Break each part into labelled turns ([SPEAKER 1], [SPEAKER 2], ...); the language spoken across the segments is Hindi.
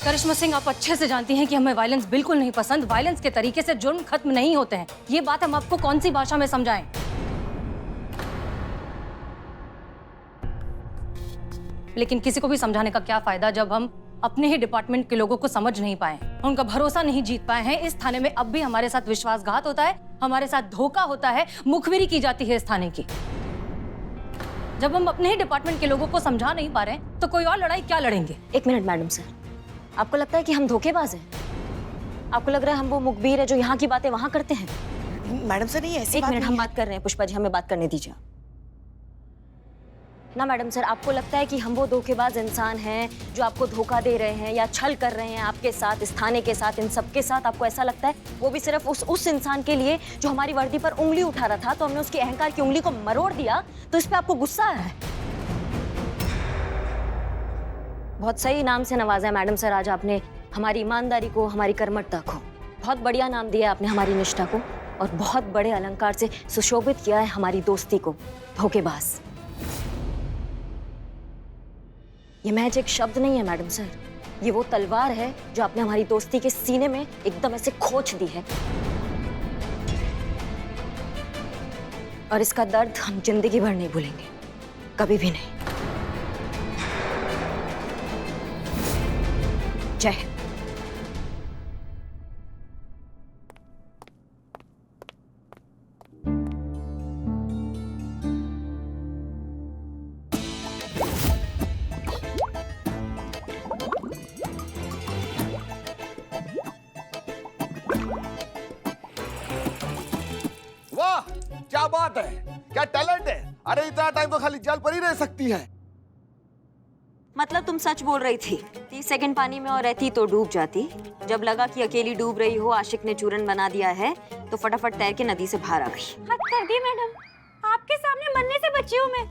[SPEAKER 1] करिश्मा सिंह, आप अच्छे से जानती हैं कि हमें वायलेंस बिल्कुल नहीं पसंद। वायलेंस के तरीके से जुर्म खत्म नहीं होते हैं। ये बात हम आपको कौन सी भाषा में समझाएं? लेकिन किसी को भी समझाने का क्या फायदा जब हम अपने ही डिपार्टमेंट के लोगों को समझ नहीं पाए, उनका भरोसा नहीं जीत पाए हैं। इस थाने में अब भी हमारे साथ विश्वासघात होता है, हमारे साथ धोखा होता है, मुखबिरी की जाती है इस थाने की। जब हम अपने ही डिपार्टमेंट के लोगों को समझा नहीं पा रहे हैं तो कोई और लड़ाई क्या लड़ेंगे?
[SPEAKER 2] एक मिनट मैडम सर, आपको लगता है कि हम धोखेबाज हैं? आपको लग रहा है हम वो मुखबिर है जो यहाँ की बातें वहां करते हैं?
[SPEAKER 3] मैडम सर, नहीं ऐसी
[SPEAKER 2] एक
[SPEAKER 3] बात
[SPEAKER 2] मिनट,
[SPEAKER 3] नहीं
[SPEAKER 2] हम
[SPEAKER 3] है।
[SPEAKER 2] बात कर रहे हैं। पुष्पा जी, हमें बात करने दीजिए ना। मैडम सर, आपको लगता है कि हम वो धोखेबाज इंसान हैं जो आपको धोखा दे रहे हैं या छल कर रहे हैं आपके साथ, इस थाने के साथ, इन सबके साथ? आपको ऐसा लगता है? वो भी सिर्फ उस इंसान के लिए जो हमारी वर्दी पर उंगली उठा रहा था, तो हमने उसकी अहंकार की उंगली को मरोड़ दिया, तो इस पे आपको गुस्सा आ रहा है? बहुत सही नाम से नवाजा है मैडम सर आज आपने हमारी ईमानदारी को, हमारी कर्मठता को। बहुत बढ़िया नाम दिया आपने हमारी निष्ठा को, और बहुत बड़े अलंकार से सुशोभित किया है हमारी दोस्ती को। धोखेबाज, ये महज एक शब्द नहीं है मैडम सर, ये वो तलवार है जो आपने हमारी दोस्ती के सीने में एकदम ऐसे खोच दी है, और इसका दर्द हम जिंदगी भर नहीं भूलेंगे, कभी भी नहीं। जय हिंद।
[SPEAKER 4] वाह, क्या बात है, क्या टैलेंट है। अरे इतना टाइम तो खाली जल पर ही रह सकती है।
[SPEAKER 2] मतलब तुम सच बोल रही थी? 30 सेकंड पानी में और रहती तो डूब जाती। जब लगा कि अकेली डूब रही हो, आशिक ने चूरन बना दिया है, तो फटाफट तैर के नदी से बाहर आ गई।
[SPEAKER 5] हद कर दी मैडम, आपके सामने मरने से बची हूँ मैं,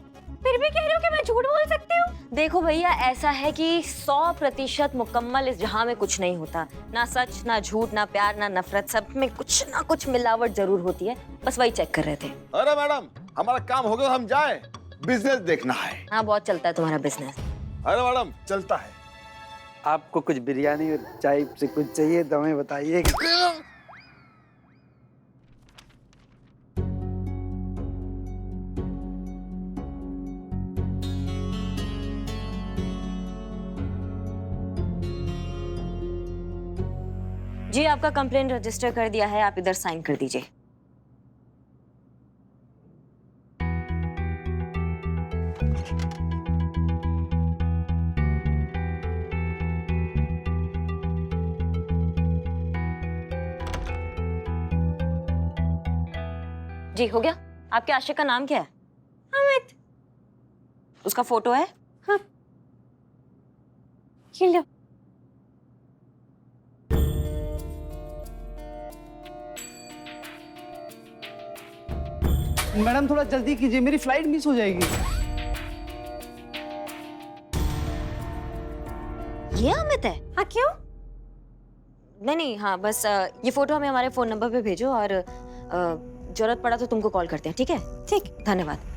[SPEAKER 5] फिर भी कह रही हूँ कि मैं झूठ बोल सकती हूँ?
[SPEAKER 2] देखो भैया, ऐसा है कि 100% मुकम्मल इस जहां में कुछ नहीं होता। ना सच, ना झूठ, ना प्यार, ना नफरत, सब में कुछ ना कुछ मिलावट जरूर होती है। बस वही चेक कर रहे थे।
[SPEAKER 4] अरे मैडम, हमारा काम हो गया, हम जाए, बिजनेस देखना है।
[SPEAKER 2] हाँ, बहुत चलता है तुम्हारा बिजनेस।
[SPEAKER 4] अरे मैडम, चलता है।
[SPEAKER 6] आपको कुछ बिरयानी और चाय से कुछ चाहिए तो हमें बताइए।
[SPEAKER 2] जी, आपका कंप्लेन रजिस्टर कर दिया है, आप इधर साइन कर दीजिए। जी, हो गया। आपके आशिक का नाम क्या है?
[SPEAKER 5] अमित।
[SPEAKER 2] उसका फोटो है?
[SPEAKER 5] हाँ, ये लो।
[SPEAKER 6] मैडम थोड़ा जल्दी कीजिए, मेरी फ्लाइट मिस हो जाएगी।
[SPEAKER 2] ये अमित है?
[SPEAKER 5] हाँ, क्यों?
[SPEAKER 2] नहीं, हाँ, बस ये फोटो हमें हमारे फोन नंबर पे भेजो, और जरूरत पड़ा तो तुमको कॉल करते हैं, ठीक है?
[SPEAKER 5] ठीक।
[SPEAKER 2] धन्यवाद।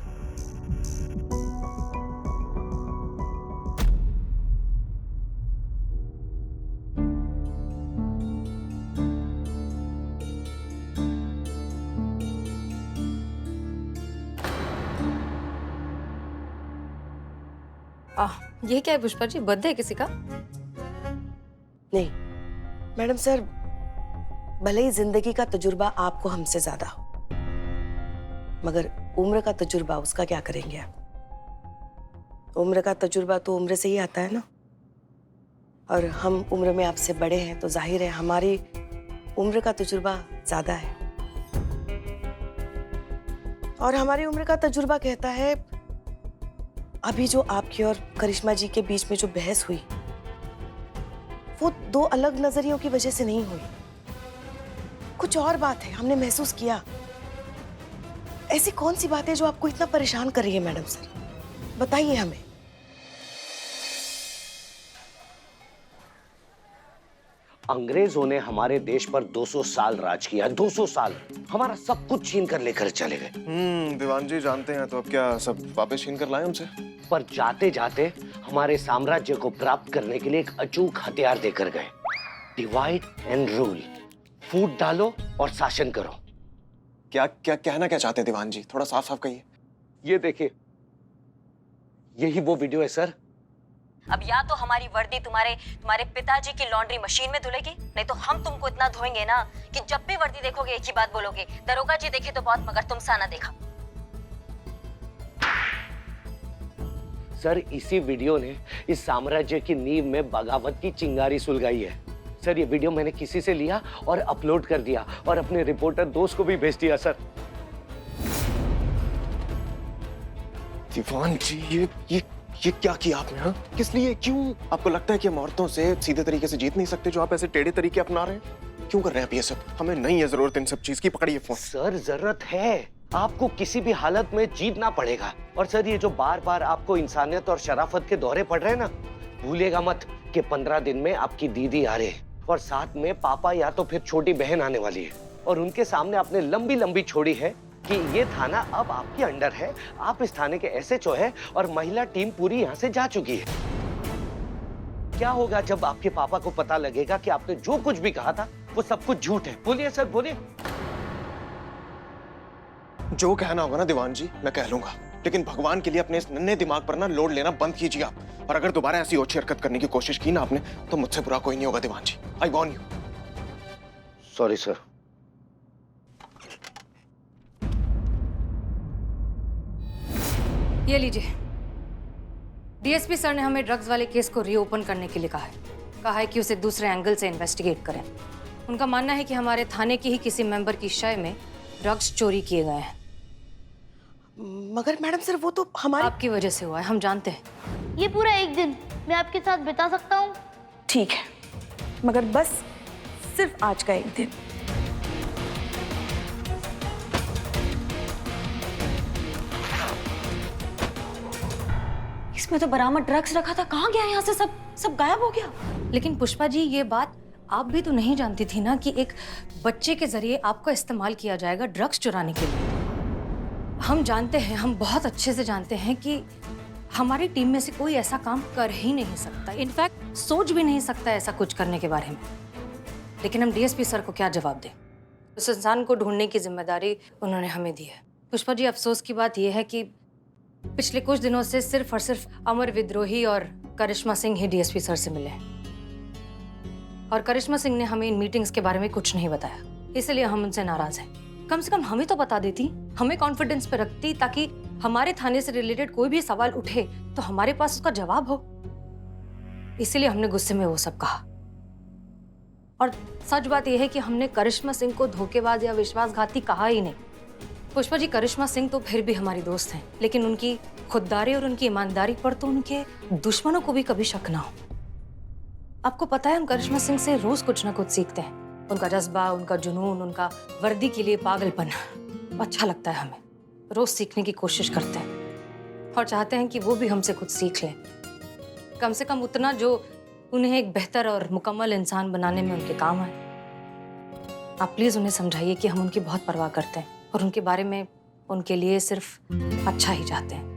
[SPEAKER 1] ये क्या है पुष्पा जी, बर्थडे है किसी का?
[SPEAKER 3] नहीं मैडम सर, भले ही जिंदगी का तजुर्बा आपको हमसे ज्यादा हो, मगर उम्र का तजुर्बा उसका क्या करेंगे आप? उम्र का तजुर्बा तो उम्र से ही आता है ना, और हम उम्र में आपसे बड़े हैं तो जाहिर है हमारी उम्र का तजुर्बा ज्यादा है। और हमारी उम्र का तजुर्बा कहता है, अभी जो आपकी और करिश्मा जी के बीच में जो बहस हुई, वो दो अलग नजरियों की वजह से नहीं हुई, कुछ और बात है, हमने महसूस किया। ऐसी कौन सी बात है जो आपको इतना परेशान कर रही है मैडम सर? बताइए हमें।
[SPEAKER 7] अंग्रेजों ने हमारे देश पर 200 साल राज किया, 200 साल। हमारा सब कुछ छीन कर लेकर चले गए।
[SPEAKER 8] दीवान जी जानते हैं तो अब क्या सब वापस छीन कर लाए उनसे?
[SPEAKER 7] पर जाते जाते हमारे साम्राज्य को प्राप्त करने के लिए एक अचूक हथियार देकर गए, डिवाइड एंड रूल। फूट डालो और शासन करो।
[SPEAKER 8] क्या क्या कहना क्या चाहते हैं दीवान जी? थोड़ा साफ साफ कहिए।
[SPEAKER 7] ये देखिए, यही वो वीडियो है सर।
[SPEAKER 2] अब या तो हमारी वर्दी तुम्हारे पिताजी की लॉन्ड्री मशीन में धुलेगी, नहीं तो हम तुमको इतना धोएंगे ना कि जब भी वर्दी देखोगे एक ही बात बोलोगे, दरोगा जी देखे तो बहुत मगर तुम सा ना देखा।
[SPEAKER 7] सर इसी वीडियो ने इस साम्राज्य की नींव में बगावत की चिंगारी सुलगाई है। सर ये वीडियो मैंने किसी से लिया और अपलोड कर दिया और अपने रिपोर्टर दोस्त को भी भेज दिया सर।
[SPEAKER 8] दीवान जी ये क्या किया आपने? हाँ, किस लिए? क्यों? आपको लगता है कि हम औरतों से सीधे तरीके से जीत नहीं सकते जो आप ऐसे टेढ़े तरीके अपना रहे हैं? क्यों कर रहे हैं आप ये सब? हमें नहीं है जरूरत इन सब चीज की। पकड़िए फोन।
[SPEAKER 7] सर जरूरत है, आपको किसी भी हालत में जीतना पड़ेगा। और सर ये जो बार बार आपको इंसानियत और शराफत के दौरे पड़ रहे हैं ना, भूलिएगा मत कि 15 दिन में आपकी दीदी आ रहे हैं और साथ में पापा या तो फिर छोटी बहन आने वाली है। और उनके सामने आपने लंबी लंबी छोड़ी है कि ये थाना अब आपके अंडर है, आप इस थाने के एसएचओ है और महिला टीम पूरी यहाँ से जा चुकी है। क्या होगा जब आपके पापा को पता लगेगा कि आपने जो कुछ भी कहा था वो सब कुछ झूठ है? बोलिए सर, बोलिए।
[SPEAKER 8] जो कहना होगा ना दीवान जी मैं कह लूंगा, लेकिन भगवान के लिए अपने इस नन्हे दिमाग पर ना लोड लेना बंद कीजिए आप। और अगर दोबारा ऐसी ओछी हरकत करने की कोशिश की ना आपने तो मुझसे बुरा कोई नहीं होगा दीवान जी। आई वॉर्न यू।
[SPEAKER 7] Sorry sir.
[SPEAKER 1] ये लीजिए, डीएसपी सर ने हमें ड्रग्स वाले केस को रीओपन करने के लिए कहा है कि उसे दूसरे एंगल से इन्वेस्टिगेट करें। उनका मानना है कि हमारे थाने के ही किसी मेंबर की शय में ड्रग्स चोरी किए गए हैं।
[SPEAKER 3] मगर मैडम सर वो तो हमारे
[SPEAKER 1] आपकी वजह से हुआ है, हम जानते हैं।
[SPEAKER 5] ये पूरा एक दिन मैं आपके साथ बिता सकता हूँ?
[SPEAKER 3] ठीक है, मगर बस सिर्फ आज का एक दिन।
[SPEAKER 2] इसमें तो बरामद ड्रग्स रखा था, कहाँ गया? यहाँ से सब गायब हो गया।
[SPEAKER 1] लेकिन पुष्पा जी ये बात आप भी तो नहीं जानती थी ना कि एक बच्चे के जरिए आपका इस्तेमाल किया जाएगा ड्रग्स चुराने के लिए। हम जानते हैं, हम बहुत अच्छे से जानते हैं कि हमारी टीम में से कोई ऐसा काम कर ही नहीं सकता, इनफैक्ट सोच भी नहीं सकता ऐसा कुछ करने के बारे में। लेकिन हम डीएसपी सर को क्या जवाब दें? उस इंसान को ढूंढने की जिम्मेदारी उन्होंने हमें दी है। पुष्पा जी अफसोस की बात यह है कि पिछले कुछ दिनों से सिर्फ और सिर्फ अमर विद्रोही और करिश्मा सिंह ही डीएसपी सर से मिले हैं। और करिश्मा सिंह ने हमें इन मीटिंग्स के बारे में कुछ नहीं बताया, इसलिए हम उनसे नाराज हैं। कम से कम हमें तो बता देती, हमें कॉन्फिडेंस पे रखती, ताकि हमारे थाने से रिलेटेड कोई भी सवाल उठे तो हमारे पास उसका जवाब हो। इसीलिए हमने गुस्से में वो सब कहा। और सच बात यह है कि हमने करिश्मा सिंह को धोखेबाज या विश्वासघाती कहा ही नहीं। पुष्पा जी, करिश्मा सिंह तो फिर भी हमारी दोस्त हैं, लेकिन उनकी खुददारी और उनकी ईमानदारी पर तो उनके दुश्मनों को भी कभी शक ना हो। आपको पता है, हम करिश्मा सिंह से रोज कुछ ना कुछ सीखते हैं। उनका जज्बा, उनका जुनून, उनका वर्दी के लिए पागलपन अच्छा लगता है हमें। रोज सीखने की कोशिश करते हैं और चाहते हैं कि वो भी हमसे कुछ सीख लें, कम से कम उतना जो उन्हें एक बेहतर और मुकम्मल इंसान बनाने में उनके काम आए। आप प्लीज उन्हें समझाइए कि हम उनकी बहुत परवाह करते हैं और उनके बारे में उनके लिए सिर्फ अच्छा ही चाहते हैं।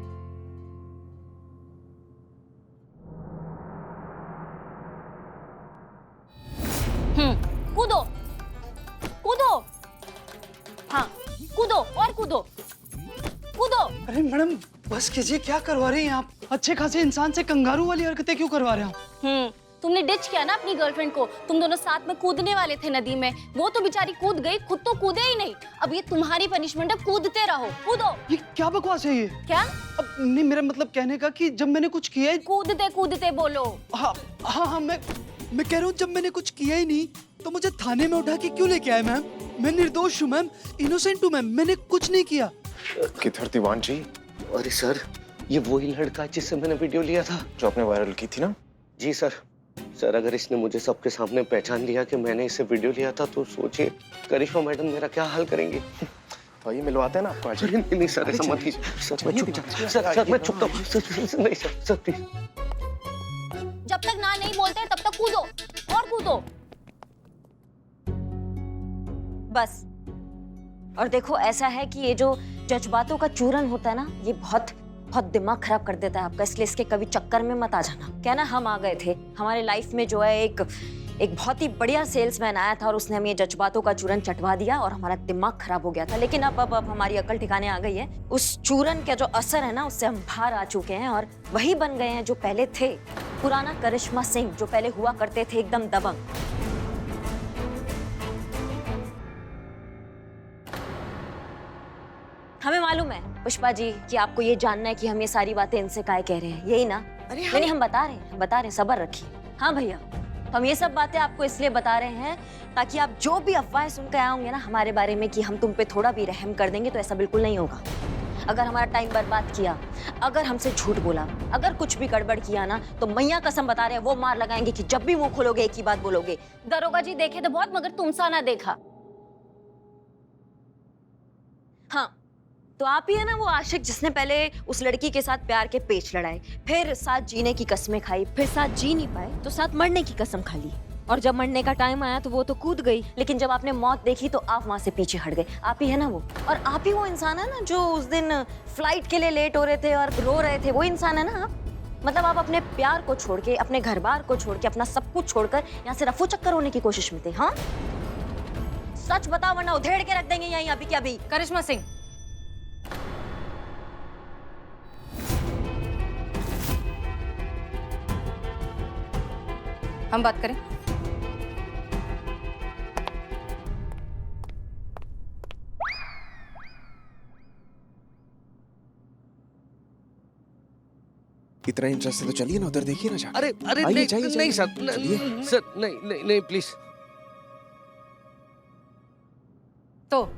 [SPEAKER 5] कूदो कूदो, हाँ कूदो और कूदो कूदो।
[SPEAKER 6] अरे मैडम बस कीजिए, क्या करवा रही हैं आप? अच्छे खासे इंसान से कंगारू वाली हरकतें क्यों करवा रहे हैं आप?
[SPEAKER 5] तुमने डिच किया ना अपनी गर्लफ्रेंड को। तुम दोनों साथ में कूदने वाले थे नदी में, वो तो बेचारी कूद गई, खुद तो कूदे ही नहीं। अब ये तुम्हारी पनिशमेंट है, कूदते रहो, कूदो।
[SPEAKER 6] ये क्या बकवास है ये?
[SPEAKER 5] क्या?
[SPEAKER 6] अब नहीं, मेरा मतलब कहने का कि जब मैंने कुछ किया ही...
[SPEAKER 5] कूदते कूदते बोलो।
[SPEAKER 6] हाँ हाँ हाँ, मैं कह रहा हूँ जब मैंने कुछ किया ही नहीं तो मुझे थाने में उठा के क्यों लेके आए मैम? मैं निर्दोष हूँ मैम, इनोसेंट हूँ मैम, मैंने कुछ नहीं किया।
[SPEAKER 8] किधर दीवान जी?
[SPEAKER 7] अरे सर, ये वही लड़का है जिससे मैंने वीडियो लिया था,
[SPEAKER 8] जो आपने वायरल की थी ना?
[SPEAKER 7] जी सर। सर अगर इसने मुझे सबके सामने पहचान लिया कि मैंने इससे वीडियो लिया था तो सोचिए करिश्मा मैडम मेरा क्या हाल करेंगे।
[SPEAKER 8] तो ये मिलवाते हैं ना आपको आज।
[SPEAKER 7] नहीं सर, ऐसा मत कीजिए सर, मैं चुप सर मैं चुप नहीं सर प्लीज।
[SPEAKER 5] जब तक ना नहीं बोलते तब तक कूदो और कूदो।
[SPEAKER 2] बस। और देखो ऐसा है कि ये जो जज्बातों का चूरन होता है ना, ये बहुत बहुत दिमाग खराब कर देता है आपका, इसलिए इसके कभी चक्कर में मत आ जाना। क्या ना, हम आ गए थे, हमारे लाइफ में जो है एक बहुत ही बढ़िया सेल्समैन आया था और उसने हमें ये जज्बातों का चूरन चटवा दिया और हमारा दिमाग खराब हो गया था। लेकिन अब हमारी अकल ठिकाने आ गई है। उस चूरन का जो असर है ना, उससे हम बाहर आ चुके हैं और वही बन गए हैं जो पहले थे। पुराना करिश्मा सिंह जो पहले हुआ करते थे, एकदम दबंग। हमें मालूम है पुष्पा जी कि आपको ये जानना है कि हम ये सारी बातें इनसे काहे कह रहे हैं, यही ना?
[SPEAKER 3] अरे
[SPEAKER 2] नहीं, हम बता रहे हैं, सब्र रखिए। हाँ भैया, तो हम ये सब बातें आपको इसलिए बता रहे हैं ताकि आप जो भी अफवाहें सुन के आए होंगे ना हमारे बारे में कि हम तुम पे थोड़ा भी रहम कर देंगे, तो ऐसा बिल्कुल नहीं होगा। अगर हमारा टाइम बर्बाद किया, अगर हमसे झूठ बोला, अगर कुछ भी गड़बड़ किया ना, तो मैया कसम बता रहे हैं वो मार लगाएंगे कि जब भी मुंह खोलोगे एक ही बात बोलोगे।
[SPEAKER 5] दरोगा जी देखे तो बहुत, मगर तुमसा ना देखा।
[SPEAKER 2] हाँ, तो आप ही है ना वो आशिक जिसने पहले उस लड़की के साथ प्यार के पेच लड़ाए, फिर साथ जीने की कसमें खाई, फिर साथ जी नहीं पाए तो साथ मरने की कसम खा ली, और जब मरने का टाइम आया तो वो तो कूद गई, लेकिन जब आपने मौत देखी तो आप वहां से पीछे हट गए। आप ही है ना वो, और आप ही वो इंसान है ना जो उस दिन फ्लाइट के लिए लेट हो रहे थे और रो रहे थे, वो इंसान है ना आप? मतलब आप अपने प्यार को छोड़ के, अपने घर बार को छोड़ के, अपना सब कुछ छोड़कर यहाँ से रफू चक्कर होने की कोशिश में थे। हाँ, सच बताओ वरना उधेड़ के रख देंगे यहीं अभी के अभी।
[SPEAKER 1] करिश्मा सिंह, हम बात करें।
[SPEAKER 8] इतना इंटरेस्ट है तो चलिए ना उधर देखिए ना जाके।
[SPEAKER 7] अरे अरे
[SPEAKER 8] आइए,
[SPEAKER 7] नहीं
[SPEAKER 8] जाइए,
[SPEAKER 7] नहीं सर,
[SPEAKER 8] चलिए।
[SPEAKER 7] सर नहीं नहीं नहीं प्लीज।
[SPEAKER 1] तो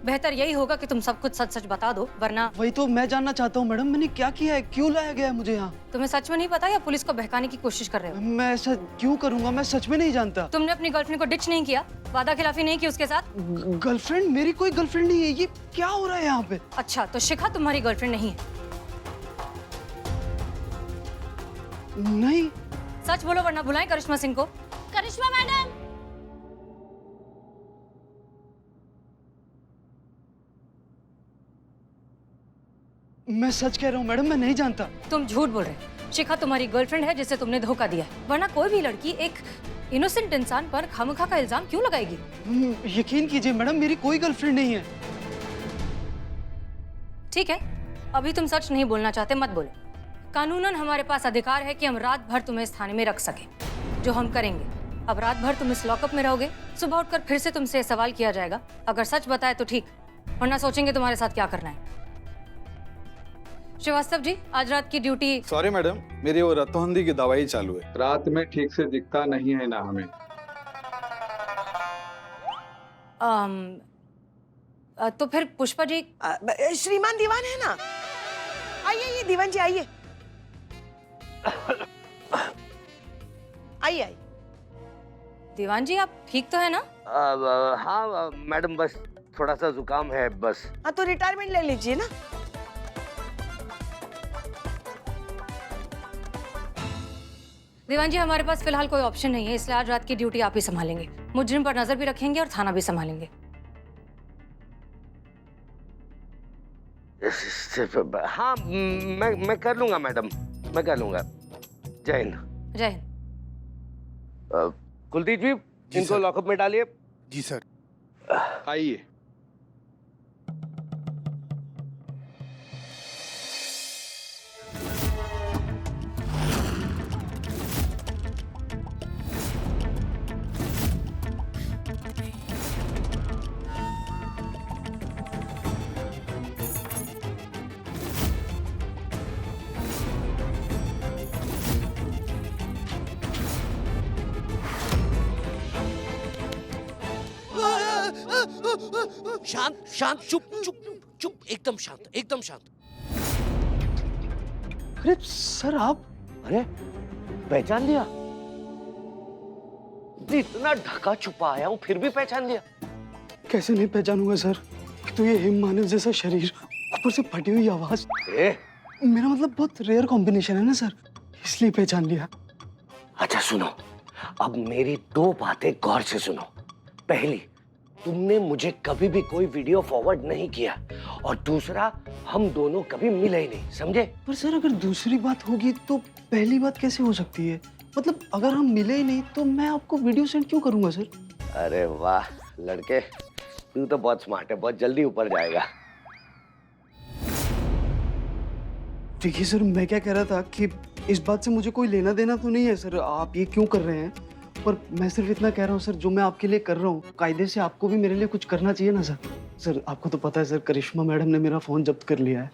[SPEAKER 1] बेहतर यही होगा कि तुम सब कुछ सच सच बता दो, वरना
[SPEAKER 6] वही तो मैं जानना चाहता हूँ मैडम, मैंने क्या किया है, क्यों लाया गया है मुझे यहाँ?
[SPEAKER 1] तुम्हें सच में नहीं पता या पुलिस को बहकाने की कोशिश कर रहे हो?
[SPEAKER 6] मैं ऐसा क्यों करूंगा, मैं सच में नहीं जानता।
[SPEAKER 1] तुमने अपनी गर्लफ्रेंड को डिच नहीं किया, वादा खिलाफी नहीं की उसके साथ?
[SPEAKER 6] गर्लफ्रेंड? मेरी कोई गर्लफ्रेंड नहीं है। ये क्या हो रहा है यहाँ पे?
[SPEAKER 1] अच्छा, तो शिखा तुम्हारी गर्लफ्रेंड नहीं है?
[SPEAKER 6] नहीं।
[SPEAKER 1] सच बोलो वरना बुलाएं करिश्मा सिंह को।
[SPEAKER 5] करिश्मा मैडम,
[SPEAKER 6] मैं सच कह रहा हूँ मैडम, मैं नहीं जानता।
[SPEAKER 1] तुम झूठ बोल रहे हो। शिखा तुम्हारी गर्लफ्रेंड है जिसे तुमने धोखा दिया है, वरना कोई भी लड़की एक इनोसेंट इंसान पर खामखा का इल्जाम क्यों लगाएगी?
[SPEAKER 6] यकीन कीजिए मैडम, मेरी कोई गर्लफ्रेंड नहीं है।
[SPEAKER 1] ठीक है, अभी तुम सच नहीं बोलना चाहते, मत बोलो। कानूनन हमारे पास अधिकार है कि हम रात भर तुम्हें इस थाने में रख सके, जो हम करेंगे। अब रात भर तुम इस लॉकअप में रहोगे, सुबह उठकर फिर से तुमसे सवाल किया जाएगा। अगर सच बताए तो ठीक, वरना सोचेंगे तुम्हारे साथ क्या करना है। श्रीवास्तव जी, आज रात की ड्यूटी।
[SPEAKER 9] सॉरी मैडम, मेरी वो रतौंधी की दवाई चालू है, रात में ठीक से दिखता नहीं है ना हमें।
[SPEAKER 1] तो फिर पुष्पा जी।
[SPEAKER 3] श्रीमान दीवान है ना, आइए दीवान जी, आइए आइए।
[SPEAKER 1] दीवान जी, आप ठीक तो है ना?
[SPEAKER 7] हाँ मैडम, बस थोड़ा सा जुकाम है बस।
[SPEAKER 3] हाँ, तो रिटायरमेंट ले लीजिए ना।
[SPEAKER 1] दीवान जी, हमारे पास फिलहाल कोई ऑप्शन नहीं है, इसलिए आज रात की ड्यूटी आप ही संभालेंगे। मुजरिम पर नजर भी रखेंगे और थाना भी संभालेंगे।
[SPEAKER 7] हाँ, मैं कर लूंगा मैडम, मैं कर लूंगा। जय हिंद।
[SPEAKER 1] जय हिंद।
[SPEAKER 7] कुलदीप जी, इनको लॉकअप में डालिए।
[SPEAKER 8] जी सर।
[SPEAKER 9] आइए।
[SPEAKER 10] शांत शांत, चुप चुप चुप, एकदम शांत, एकदम शांत।
[SPEAKER 6] अरे सर आप।
[SPEAKER 7] अरे पहचान लिया? इतना ढका छुपा आया हूँ फिर भी पहचान लिया?
[SPEAKER 6] कैसे नहीं पहचानूंगा सर, तो ये हिम मानव जैसा शरीर, ऊपर से फटी हुई आवाज। मेरा मतलब बहुत रेयर कॉम्बिनेशन है ना सर, इसलिए पहचान लिया।
[SPEAKER 7] अच्छा सुनो, अब मेरी दो बातें गौर से सुनो। पहली, तुमने मुझे कभी भी कोई वीडियो फॉरवर्ड नहीं किया, और दूसरा हम दोनों कभी मिले ही नहीं, समझे?
[SPEAKER 6] पर सर अगर दूसरी बात होगी तो पहली बात कैसे हो सकती है? मतलब अगर हम मिले ही नहीं तो मैं आपको वीडियो सेंड क्यों करूंगा सर?
[SPEAKER 7] अरे वाह लड़के, तू तो बहुत स्मार्ट है, बहुत जल्दी ऊपर जाएगा।
[SPEAKER 6] देखिए सर, मैं क्या कह रहा था कि इस बात से मुझे कोई लेना देना तो नहीं है सर, आप ये क्यों कर रहे हैं, पर मैं सिर्फ इतना कह रहा हूँ सर, जो मैं आपके लिए कर रहा हूँ कायदे से आपको भी मेरे लिए कुछ करना चाहिए ना सर। सर आपको तो पता है सर, करिश्मा मैडम ने मेरा फोन जब्त कर लिया है।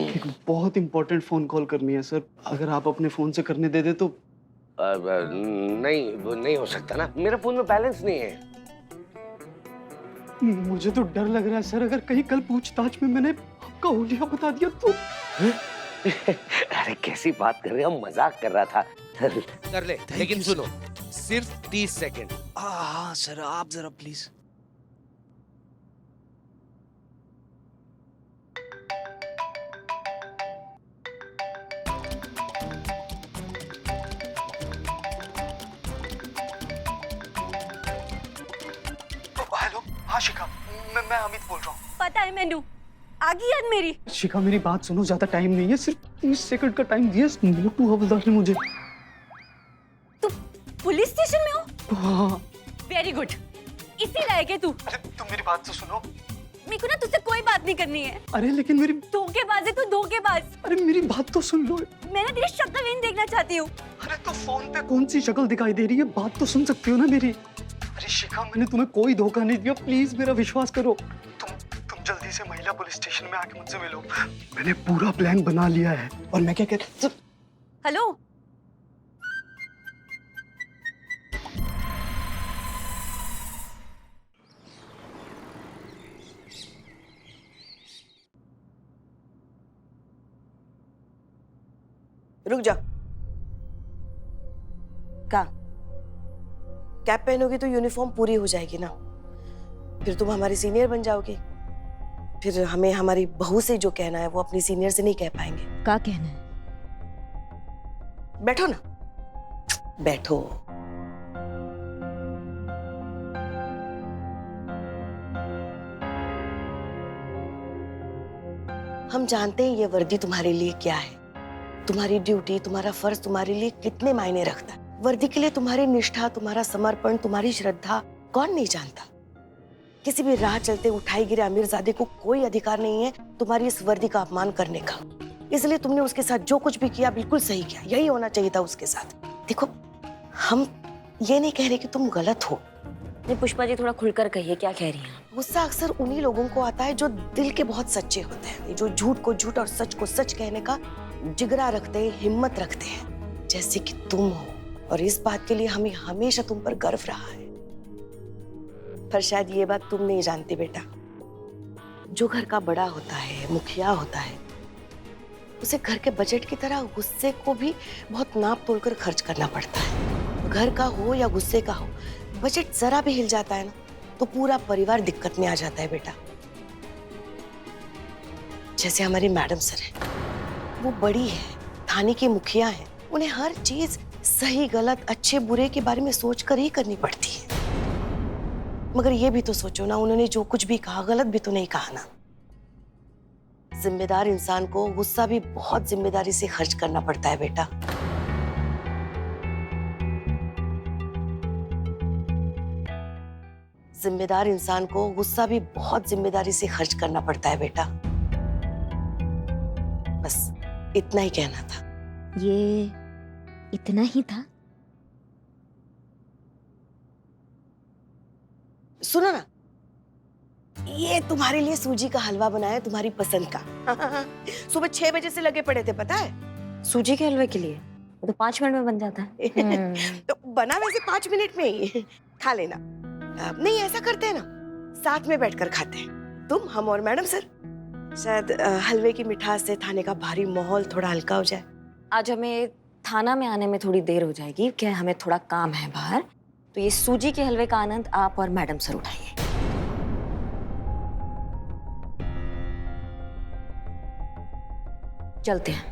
[SPEAKER 6] एक बहुत इंपॉर्टेंट फोन कॉल करनी है सर, अगर आप अपने फोन से करने दे दे तो।
[SPEAKER 7] नहीं, वो नहीं हो सकता ना, मेरे फोन में बैलेंस नहीं है।
[SPEAKER 6] मुझे तो डर लग रहा है सर, अगर कहीं कल पूछताछ में मैंने आपका हुलिया बता दिया तो।
[SPEAKER 7] अरे कैसी बात कर रहे हो, मजाक कर रहा था।
[SPEAKER 10] कर ले, लेकिन सुनो, सिर्फ 30 सेकंड।
[SPEAKER 6] हाँ सर, आप जरा प्लीज। हेलो, हाँ शिखा, मैं अमित बोल रहा हूँ।
[SPEAKER 2] पता है मैनू, आगी याद मेरी।
[SPEAKER 6] शिखा मेरी बात सुनो, ज्यादा टाइम नहीं है, सिर्फ 30 सेकंड का टाइम दिया मोटू हवलदार ने मुझे।
[SPEAKER 2] तू पुलिस स्टेशन में हो?
[SPEAKER 6] हाँ।
[SPEAKER 2] वेरी गुड, इसी लायक है तू।
[SPEAKER 6] अरे तुम मेरी बात तो सुनो।
[SPEAKER 2] मेरे को ना तुझसे कोई बात नहीं करनी है।
[SPEAKER 6] अरे लेकिन मेरी।
[SPEAKER 2] धोखेबाज है तू, धोखेबाज।
[SPEAKER 6] अरे मेरी बात तो सुन लो।
[SPEAKER 2] मैं ना तेरी शक्ल नहीं देखना चाहती हूँ।
[SPEAKER 6] अरे तो फोन पे कौन सी शक्ल दिखाई दे रही है, बात तो सुन सकती हो ना मेरी। अरे शिखा, मैंने तुम्हें कोई धोखा नहीं दिया, प्लीज मेरा विश्वास करो। तुम जल्दी से महिला पुलिस स्टेशन में आके मुझसे मिलो, मैंने पूरा प्लान बना लिया है। और मैं क्या कहता हूँ,
[SPEAKER 2] हेलो,
[SPEAKER 3] रुक जा। का कैप पहनोगी तो यूनिफॉर्म पूरी हो जाएगी ना, फिर तुम हमारी सीनियर बन जाओगी। फिर हमें हमारी बहू से जो कहना है वो अपनी सीनियर से नहीं कह पाएंगे।
[SPEAKER 2] क्या कहना है?
[SPEAKER 3] बैठो ना, बैठो। हम जानते हैं ये वर्दी तुम्हारे लिए क्या है, तुम्हारी ड्यूटी, तुम्हारा फर्ज तुम्हारे लिए कितने मायने रखता है। वर्दी के लिए तुम्हारी निष्ठा, तुम्हारा समर्पण, तुम्हारी श्रद्धा कौन नहीं जानता। किसी भी राह चलते उठाई गिरे अमीरजादे को कोई अधिकार नहीं है तुम्हारी इस वर्दी का अपमान करने का। इसलिए तुमने उसके साथ जो कुछ भी किया बिल्कुल सही किया, यही होना चाहिए था उसके साथ। देखो, हम ये नहीं कह रहे कि तुम गलत हो।
[SPEAKER 2] नहीं पुष्पा जी, थोड़ा खुलकर कहिए, क्या कह रही हैं?
[SPEAKER 3] गुस्सा अक्सर उन्हीं लोगों को आता है जो दिल के बहुत सच्चे होते हैं, जो झूठ को झूठ और सच को सच कहने का जिगरा रखते हैं, हिम्मत रखते हैं, जैसे कि तुम हो। और इस बात के लिए हमें हमेशा तुम पर गर्व रहा है। पर शायद ये बात तुम नहीं जानती बेटा, जो घर का बड़ा होता है, मुखिया होता है, उसे घर के बजट की तरह गुस्से को भी बहुत नाप तोल कर खर्च करना पड़ता है। घर का हो या गुस्से का हो, बजट जरा भी हिल जाता है ना तो पूरा परिवार दिक्कत में आ जाता है बेटा। जैसे हमारी मैडम सर है, वो बड़ी है, थाने की मुखिया है, उन्हें हर चीज सही गलत अच्छे बुरे के बारे में सोचकर ही करनी पड़ती है। मगर ये भी तो सोचो ना, उन्होंने जो कुछ भी कहा गलत भी तो नहीं कहा ना। जिम्मेदार इंसान को गुस्सा भी बहुत जिम्मेदारी से खर्च करना पड़ता है बेटा। जिम्मेदार इंसान को गुस्सा भी बहुत जिम्मेदारी से खर्च करना पड़ता है बेटा। बस इतना ही कहना था।
[SPEAKER 2] ये इतना ही था?
[SPEAKER 3] सुनो ना, ये तुम्हारे लिए सूजी का हलवा बनाया, तुम्हारी पसंद का। सुबह 6 बजे से लगे पड़े थे, पता है?
[SPEAKER 2] सूजी के हलवे के लिए? वो तो 5 मिनट में बन जाता है।
[SPEAKER 3] तो बना वैसे 5 मिनट में ही, खा लेना। नहीं, ऐसा करते हैं ना, साथ में बैठकर खाते हैं, तुम, हम और मैडम सर। शायद हलवे की मिठास से थाने का भारी माहौल थोड़ा हल्का हो जाए।
[SPEAKER 2] आज हमें थाना में आने में थोड़ी देर हो जाएगी, क्या हमें थोड़ा काम है बाहर, तो ये सूजी के हलवे का आनंद आप और मैडम सर उठाइए। चलते हैं।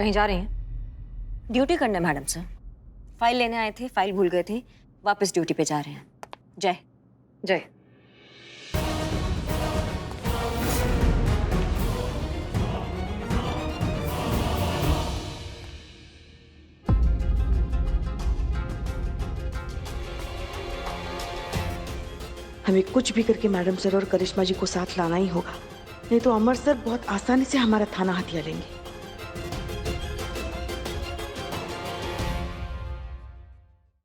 [SPEAKER 1] कहीं जा रही हैं?
[SPEAKER 2] ड्यूटी करने मैडम सर। फाइल लेने आए थे, फाइल भूल गए थे, वापस ड्यूटी पे जा रहे हैं। जय।
[SPEAKER 1] जय।
[SPEAKER 3] हमें कुछ भी करके मैडम सर और करिश्मा जी को साथ लाना ही होगा, नहीं तो अमर सर बहुत आसानी से हमारा थाना हथिया लेंगे।